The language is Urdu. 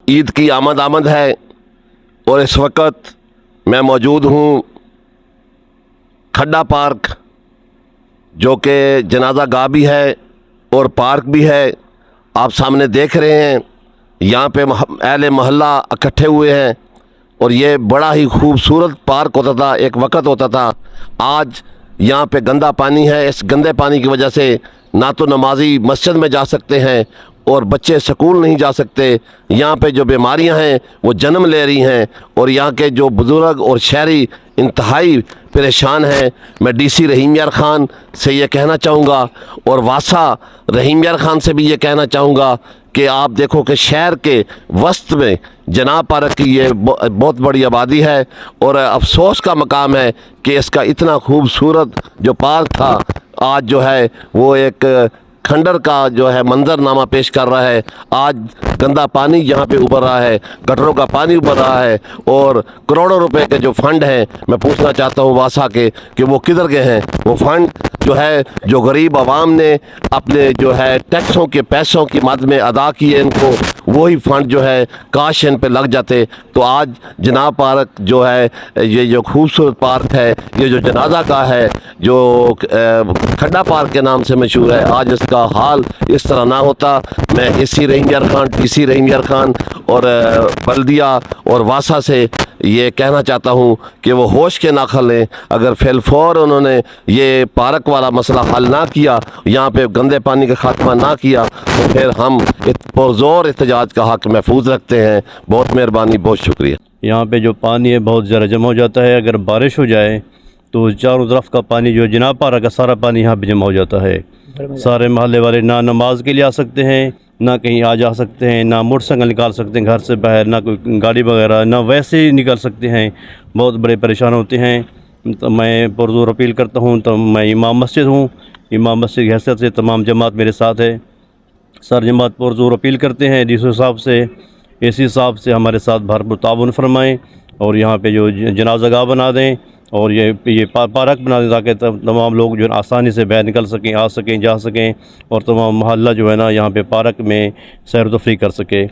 عید کی آمد ہے اور اس وقت میں موجود ہوں کھڈا پارک، جو کہ جنازہ گاہ بھی ہے اور پارک بھی ہے۔ آپ سامنے دیکھ رہے ہیں یہاں پہ اہل محلہ اکٹھے ہوئے ہیں اور یہ بڑا ہی خوبصورت پارک ہوتا تھا، ایک وقت ہوتا تھا۔ آج یہاں پہ گندا پانی ہے، اس گندے پانی کی وجہ سے نہ تو نمازی مسجد میں جا سکتے ہیں اور بچے سکول نہیں جا سکتے۔ یہاں پہ جو بیماریاں ہیں وہ جنم لے رہی ہیں اور یہاں کے جو بزرگ اور شہری انتہائی پریشان ہیں۔ میں ڈی سی رحیم یار خان سے یہ کہنا چاہوں گا اور واسا رحیم یار خان سے بھی یہ کہنا چاہوں گا کہ آپ دیکھو کہ شہر کے وسط میں جناب پارک کی یہ بہت بڑی آبادی ہے اور افسوس کا مقام ہے کہ اس کا اتنا خوبصورت جو پارک تھا آج جو ہے وہ ایک کھنڈر کا جو ہے منظر نامہ پیش کر رہا ہے۔ آج گندا پانی یہاں پہ ابھر رہا ہے، گٹروں کا پانی ابھر رہا ہے اور کروڑوں روپے کے جو فنڈ ہیں، میں پوچھنا چاہتا ہوں واسا کے کہ وہ کدھر گئے ہیں؟ وہ فنڈ جو ہے جو غریب عوام نے اپنے جو ہے ٹیکسوں کے پیسوں کی مد میں ادا کیے ان کو، وہی فنڈ جو ہے کاش ان پہ لگ جاتے تو آج جناب پارک جو ہے یہ جو خوبصورت پارک ہے، یہ جو جنازہ گاہ ہے جو کھڈا پارک کے نام سے مشہور ہے، آج اس کا حال اس طرح نہ ہوتا۔ میں اے سی رحیم یار خان، ٹی سی رحیم یار خان اور بلدیہ اور واسا سے یہ کہنا چاہتا ہوں کہ وہ ہوش کے ناخن لیں۔ اگر فی الفور انہوں نے یہ پارک والا مسئلہ حل نہ کیا، یہاں پہ گندے پانی کا خاتمہ نہ کیا، تو پھر ہم پرزور احتجاج کا حق محفوظ رکھتے ہیں۔ بہت مہربانی، بہت شکریہ۔ یہاں پہ جو پانی ہے بہت زیادہ جمع ہو جاتا ہے، اگر بارش ہو جائے تو چاروں طرف کا پانی جو جناب پارک کا سارا پانی یہاں پہ جمع ہو جاتا ہے۔ سارے محلے والے نہ نماز کے لیے آ سکتے ہیں، نہ کہیں آ جا سکتے ہیں، نہ موٹر سائیکل نکال سکتے ہیں گھر سے باہر، نہ کوئی گاڑی وغیرہ، نہ ویسے ہی نکل سکتے ہیں۔ بہت بڑے پریشان ہوتے ہیں۔ تو میں پرزور اپیل کرتا ہوں، تو میں امام مسجد ہوں، امام مسجد کی حیثیت سے تمام جماعت میرے ساتھ ہے۔ سر جماعت پرزور اپیل کرتے ہیں ڈی سی صاحب سے، اے سی صاحب سے ہمارے ساتھ بھرپور تعاون فرمائیں اور یہاں پہ جو جنازہ گاہ بنا دیں اور یہ پارک بنا دیں تاکہ تمام لوگ جو ہے آسانی سے باہر نکل سکیں، آ سکیں، جا سکیں اور تمام محلہ جو ہے نا یہاں پہ پارک میں سیر و تفریح کر سکے۔